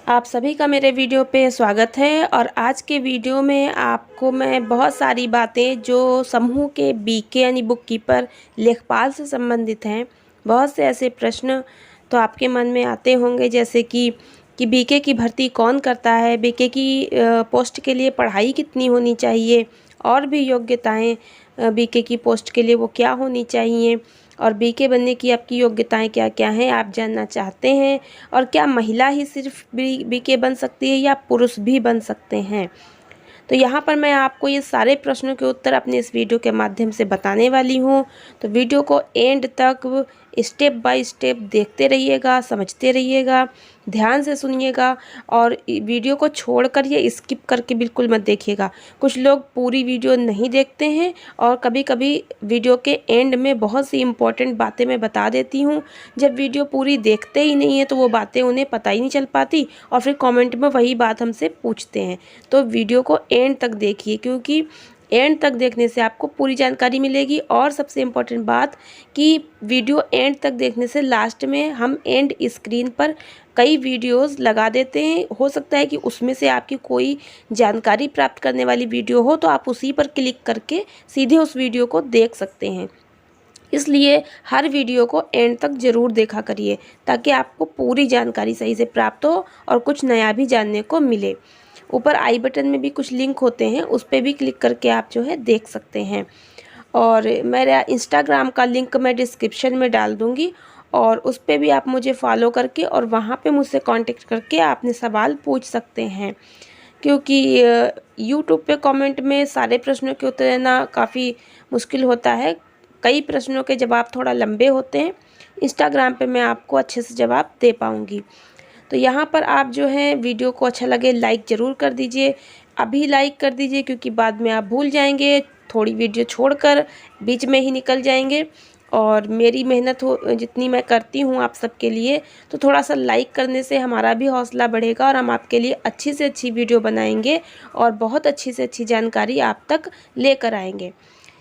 आप सभी का मेरे वीडियो पे स्वागत है। और आज के वीडियो में आपको मैं बहुत सारी बातें जो समूह के बीके यानी बुक कीपर लेखपाल से संबंधित हैं, बहुत से ऐसे प्रश्न तो आपके मन में आते होंगे, जैसे कि बीके की भर्ती कौन करता है, बीके की पोस्ट के लिए पढ़ाई कितनी होनी चाहिए, और भी योग्यताएं बीके की पोस्ट के लिए वो क्या होनी चाहिए, और बीके बनने की आपकी योग्यताएं क्या क्या हैं, आप जानना चाहते हैं। और क्या महिला ही सिर्फ बीके बन सकती है या पुरुष भी बन सकते हैं? तो यहाँ पर मैं आपको ये सारे प्रश्नों के उत्तर अपने इस वीडियो के माध्यम से बताने वाली हूँ। तो वीडियो को एंड तक स्टेप बाय स्टेप देखते रहिएगा, समझते रहिएगा, ध्यान से सुनिएगा, और वीडियो को छोड़कर ये स्किप करके बिल्कुल मत देखिएगा। कुछ लोग पूरी वीडियो नहीं देखते हैं, और कभी कभी वीडियो के एंड में बहुत सी इम्पोर्टेंट बातें मैं बता देती हूँ। जब वीडियो पूरी देखते ही नहीं है तो वो बातें उन्हें पता ही नहीं चल पाती, और फिर कमेंट में वही बात हमसे पूछते हैं। तो वीडियो को एंड तक देखिए, क्योंकि एंड तक देखने से आपको पूरी जानकारी मिलेगी। और सबसे इम्पोर्टेंट बात कि वीडियो एंड तक देखने से लास्ट में हम एंड स्क्रीन पर कई वीडियोस लगा देते हैं। हो सकता है कि उसमें से आपकी कोई जानकारी प्राप्त करने वाली वीडियो हो, तो आप उसी पर क्लिक करके सीधे उस वीडियो को देख सकते हैं। इसलिए हर वीडियो को एंड तक ज़रूर देखा करिए, ताकि आपको पूरी जानकारी सही से प्राप्त हो और कुछ नया भी जानने को मिले। ऊपर आई बटन में भी कुछ लिंक होते हैं, उस पर भी क्लिक करके आप जो है देख सकते हैं। और मेरा इंस्टाग्राम का लिंक मैं डिस्क्रिप्शन में डाल दूँगी, और उस पर भी आप मुझे फॉलो करके और वहाँ पे मुझसे कांटेक्ट करके आपने सवाल पूछ सकते हैं। क्योंकि यूट्यूब पे कमेंट में सारे प्रश्नों के उत्तर देना काफ़ी मुश्किल होता है। कई प्रश्नों के जवाब थोड़ा लंबे होते हैं। इंस्टाग्राम पे मैं आपको अच्छे से जवाब दे पाऊँगी। तो यहाँ पर आप जो है वीडियो को अच्छा लगे लाइक ज़रूर कर दीजिए। अभी लाइक कर दीजिए, क्योंकि बाद में आप भूल जाएंगे, थोड़ी वीडियो छोड़कर बीच में ही निकल जाएंगे। और मेरी मेहनत हो जितनी मैं करती हूँ आप सबके लिए, तो थोड़ा सा लाइक करने से हमारा भी हौसला बढ़ेगा, और हम आपके लिए अच्छी से अच्छी वीडियो बनाएंगे और बहुत अच्छी से अच्छी जानकारी आप तक लेकर आएंगे।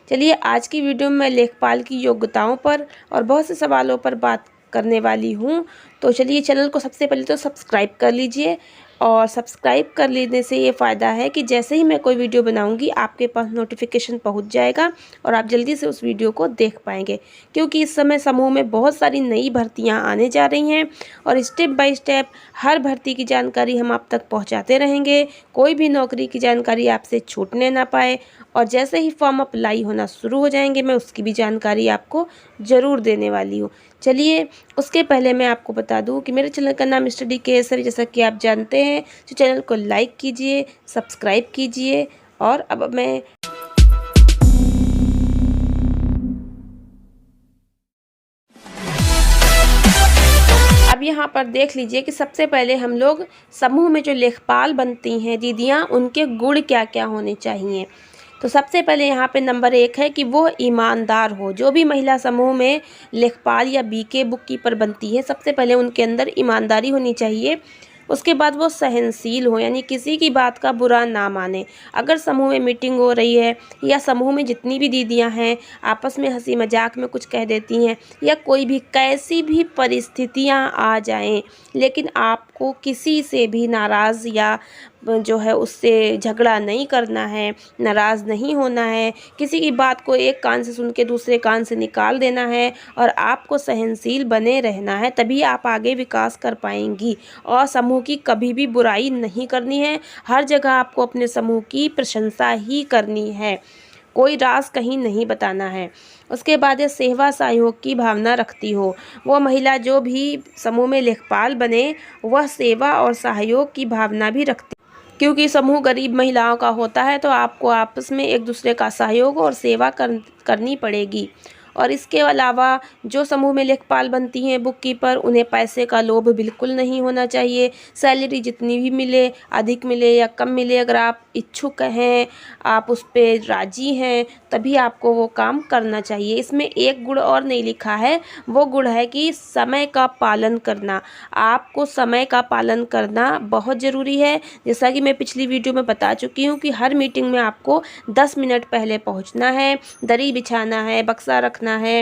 चलिए, आज की वीडियो में मैं लेखपाल की योग्यताओं पर और बहुत से सवालों पर बात करने वाली हूँ। तो चलिए, चैनल को सबसे पहले तो सब्सक्राइब कर लीजिए। और सब्सक्राइब कर लेने से ये फ़ायदा है कि जैसे ही मैं कोई वीडियो बनाऊंगी आपके पास नोटिफिकेशन पहुंच जाएगा, और आप जल्दी से उस वीडियो को देख पाएंगे। क्योंकि इस समय समूह में बहुत सारी नई भर्तियां आने जा रही हैं, और स्टेप बाय स्टेप हर भर्ती की जानकारी हम आप तक पहुंचाते रहेंगे। कोई भी नौकरी की जानकारी आपसे छूटने ना पाए, और जैसे ही फॉर्म अप्लाई होना शुरू हो जाएंगे मैं उसकी भी जानकारी आपको ज़रूर देने वाली हूँ। चलिए, उसके पहले मैं आपको बता दूं कि मेरे चैनल का नाम स्टडी केसरी, जैसा कि आप जानते हैं। तो चैनल को लाइक कीजिए, सब्सक्राइब कीजिए। और अब मैं अब यहाँ पर देख लीजिए कि सबसे पहले हम लोग समूह में जो लेखपाल बनती हैं दीदियाँ, उनके गुण क्या क्या होने चाहिए। तो सबसे पहले यहाँ पे नंबर 1 है कि वो ईमानदार हो। जो भी महिला समूह में लेखपाल या बीके बुक कीपर बनती है, सबसे पहले उनके अंदर ईमानदारी होनी चाहिए। उसके बाद वो सहनशील हो, यानी किसी की बात का बुरा ना माने। अगर समूह में मीटिंग हो रही है, या समूह में जितनी भी दीदियां हैं आपस में हंसी मजाक में कुछ कह देती हैं, या कोई भी कैसी भी परिस्थितियां आ जाएं, लेकिन आपको किसी से भी नाराज़ या जो है उससे झगड़ा नहीं करना है, नाराज़ नहीं होना है। किसी की बात को एक कान से सुन के दूसरे कान से निकाल देना है, और आपको सहनशील बने रहना है, तभी आप आगे विकास कर पाएंगी। और समूह की कभी भी बुराई नहीं करनी है, हर जगह आपको अपने समूह की प्रशंसा ही करनी है, कोई राज कहीं नहीं बताना है। उसके बाद ये सेवा सहयोग की भावना रखती हो। वो महिला जो भी समूह में लेखपाल बने, वह सेवा और सहयोग की भावना भी रखती, क्योंकि समूह गरीब महिलाओं का होता है, तो आपको आपस में एक दूसरे का सहयोग और सेवा करनी पड़ेगी। और इसके अलावा जो समूह में लेखपाल बनती हैं बुक कीपर, उन्हें पैसे का लोभ बिल्कुल नहीं होना चाहिए। सैलरी जितनी भी मिले, अधिक मिले या कम मिले, अगर आप इच्छुक हैं, आप उस पे राज़ी हैं, तभी आपको वो काम करना चाहिए। इसमें एक गुण और नहीं लिखा है, वो गुण है कि समय का पालन करना। आपको समय का पालन करना बहुत ज़रूरी है। जैसा कि मैं पिछली वीडियो में बता चुकी हूँ कि हर मीटिंग में आपको 10 मिनट पहले पहुँचना है, दरी बिछाना है, बक्सा रखना है,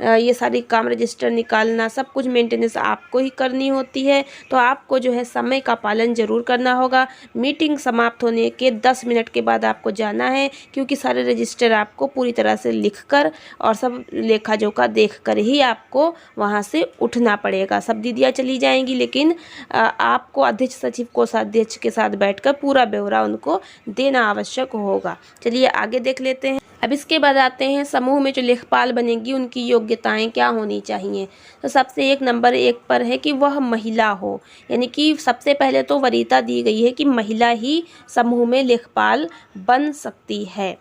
ये सारी काम, रजिस्टर निकालना, सब कुछ मेंटेनेंस आपको ही करनी होती है। तो आपको जो है समय का पालन ज़रूर करना होगा। मीटिंग समाप्त होने के 10 मिनट के बाद आपको जाना है, क्योंकि सारे रजिस्टर आपको पूरी तरह से लिखकर और सब लेखा जोखा देखकर ही आपको वहाँ से उठना पड़ेगा। सब दीदियाँ चली जाएंगी, लेकिन आपको अध्यक्ष सचिव कोषाध्यक्ष के साथ बैठकर पूरा ब्यौरा उनको देना आवश्यक होगा। चलिए आगे देख लेते हैं। अब इसके बाद आते हैं समूह में जो लेखपाल बनेगी उनकी योग्यताएं क्या होनी चाहिए। तो सबसे एक नंबर 1 पर है कि वह महिला हो, यानी कि सबसे पहले तो वरीयता दी गई है कि महिला ही समूह में लेखपाल बन सकती है।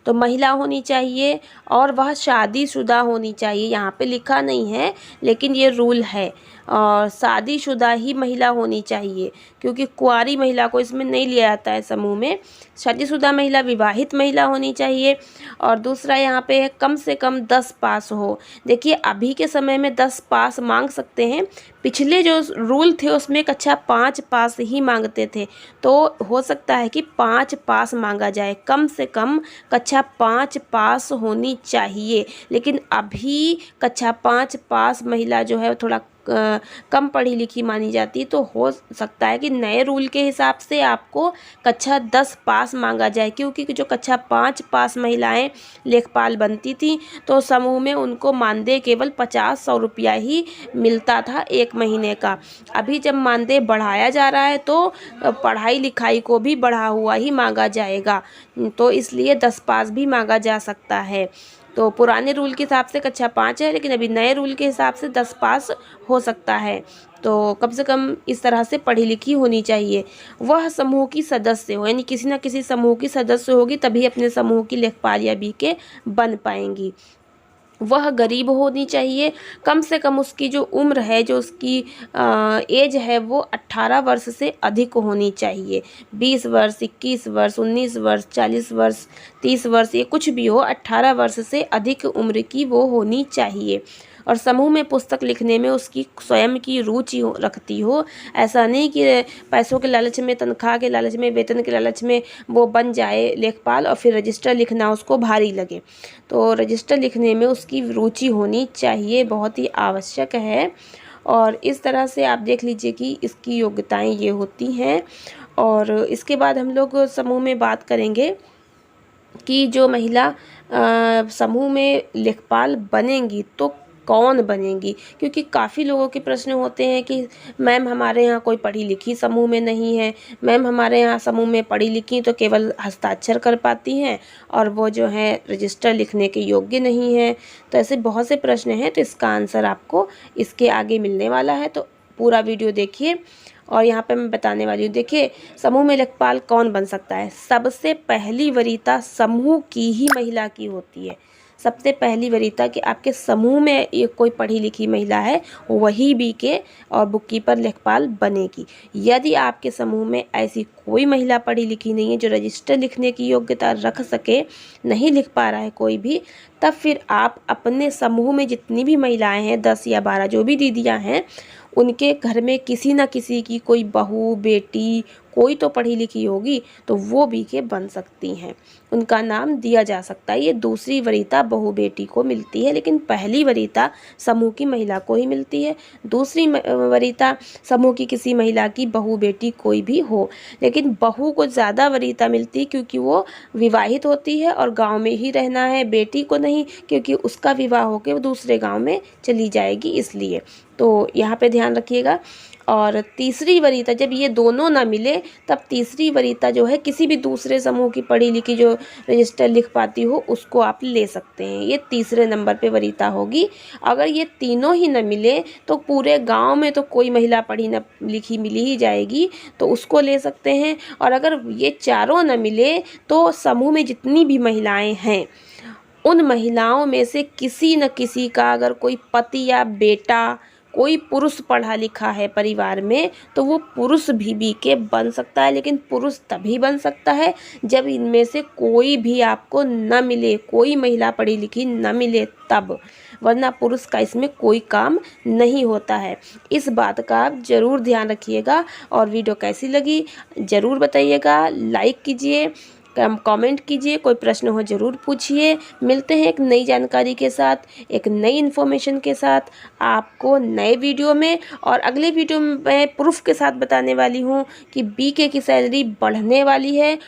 तो महिला होनी चाहिए और वह शादीशुदा होनी चाहिए। यहाँ पे लिखा नहीं है, लेकिन ये रूल है। और शादीशुदा ही महिला होनी चाहिए, क्योंकि कुंवारी महिला को इसमें नहीं लिया जाता है समूह में। शादीशुदा महिला, विवाहित महिला होनी चाहिए। और दूसरा यहाँ पे है कम से कम 10 पास हो। देखिए अभी के समय में 10 पास मांग सकते हैं, पिछले जो रूल थे उसमें कक्षा 5 पास ही मांगते थे। तो हो सकता है कि 5 पास मांगा जाए, कम से कम कक्षा 5 पास होनी चाहिए। लेकिन अभी कक्षा 5 पास महिला जो है थोड़ा कम पढ़ी लिखी मानी जाती है। तो हो सकता है कि नए रूल के हिसाब से आपको कक्षा 10 पास मांगा जाए, क्योंकि जो कक्षा 5 पास महिलाएं लेखपाल बनती थी तो समूह में उनको मानदेय केवल 50-100 रुपया ही मिलता था 1 महीने का। अभी जब मानदेय बढ़ाया जा रहा है तो पढ़ाई लिखाई को भी बढ़ा हुआ ही मांगा जाएगा, तो इसलिए 10 पास भी मांगा जा सकता है। तो पुराने रूल के हिसाब से कक्षा 5 है, लेकिन अभी नए रूल के हिसाब से 10 पास हो सकता है। तो कम से कम इस तरह से पढ़ी लिखी होनी चाहिए। वह समूह की सदस्य हो, यानी किसी न किसी समूह की सदस्य होगी, तभी अपने समूह की लेखपाल या बीके बन पाएंगी। वह गरीब होनी चाहिए, कम से कम उसकी जो उम्र है, जो उसकी एज है, वो 18 वर्ष से अधिक होनी चाहिए। 20 वर्ष, 21 वर्ष, 19 वर्ष, 40 वर्ष, 30 वर्ष, ये कुछ भी हो, 18 वर्ष से अधिक उम्र की वो होनी चाहिए। और समूह में पुस्तक लिखने में उसकी स्वयं की रुचि रखती हो। ऐसा नहीं कि पैसों के लालच में, तनख्वाह के लालच में, वेतन के लालच में वो बन जाए लेखपाल और फिर रजिस्टर लिखना उसको भारी लगे। तो रजिस्टर लिखने में उसकी रुचि होनी चाहिए, बहुत ही आवश्यक है। और इस तरह से आप देख लीजिए कि इसकी योग्यताएं ये होती हैं। और इसके बाद हम लोग समूह में बात करेंगे कि जो महिला समूह में लेखपाल बनेंगी तो कौन बनेंगी, क्योंकि काफ़ी लोगों के प्रश्न होते हैं कि मैम हमारे यहाँ कोई पढ़ी लिखी समूह में नहीं है, मैम हमारे यहाँ समूह में पढ़ी लिखी तो केवल हस्ताक्षर कर पाती हैं और वो जो है रजिस्टर लिखने के योग्य नहीं है। तो ऐसे बहुत से प्रश्न हैं, तो इसका आंसर आपको इसके आगे मिलने वाला है। तो पूरा वीडियो देखिए। और यहाँ पे मैं बताने वाली हूँ। देखिए समूह में लेखपाल कौन बन सकता है। सबसे पहली वरीयता समूह की ही महिला की होती है। सबसे पहली वरीयता कि आपके समूह में ये कोई पढ़ी लिखी महिला है, वही बीके और बुककीपर लेखपाल बनेगी। यदि आपके समूह में ऐसी कोई महिला पढ़ी लिखी नहीं है जो रजिस्टर लिखने की योग्यता रख सके, नहीं लिख पा रहा है कोई भी, तब फिर आप अपने समूह में जितनी भी महिलाएं हैं, 10 या 12 जो भी दीदियां हैं, उनके घर में किसी न किसी की कोई बहू, बेटी, कोई तो पढ़ी लिखी होगी, तो वो बीके बन सकती हैं, उनका नाम दिया जा सकता है। ये दूसरी वरीयता बहू बेटी को मिलती है, लेकिन पहली वरीयता समूह की महिला को ही मिलती है। दूसरी वरीयता समूह की किसी महिला की बहू बेटी कोई भी हो, लेकिन बहू को ज़्यादा वरीयता मिलती है क्योंकि वो विवाहित होती है और गांव में ही रहना है। बेटी को नहीं, क्योंकि उसका विवाह होकर वो दूसरे गांव में चली जाएगी, इसलिए। तो यहाँ पे ध्यान रखिएगा। और तीसरी वरीयता, जब ये दोनों ना मिले तब तीसरी वरीयता जो है किसी भी दूसरे समूह की पढ़ी लिखी जो रजिस्टर लिख पाती हो उसको आप ले सकते हैं। ये तीसरे नंबर पे वरीयता होगी। अगर ये तीनों ही न मिले तो पूरे गांव में तो कोई महिला पढ़ी न लिखी मिली ही जाएगी, तो उसको ले सकते हैं। और अगर ये चारों न मिले तो समूह में जितनी भी महिलाएं हैं उन महिलाओं में से किसी न किसी का अगर कोई पति या बेटा कोई पुरुष पढ़ा लिखा है परिवार में तो वो पुरुष भी बीके बन सकता है, लेकिन पुरुष तभी बन सकता है जब इनमें से कोई भी आपको न मिले, कोई महिला पढ़ी लिखी न मिले तब, वरना पुरुष का इसमें कोई काम नहीं होता है। इस बात का आप ज़रूर ध्यान रखिएगा। और वीडियो कैसी लगी ज़रूर बताइएगा, लाइक कीजिए, कमेंट कीजिए, कोई प्रश्न हो ज़रूर पूछिए। मिलते हैं एक नई जानकारी के साथ, एक नई इन्फॉर्मेशन के साथ आपको नए वीडियो में। और अगले वीडियो में मैं प्रूफ के साथ बताने वाली हूँ कि बीके की सैलरी बढ़ने वाली है।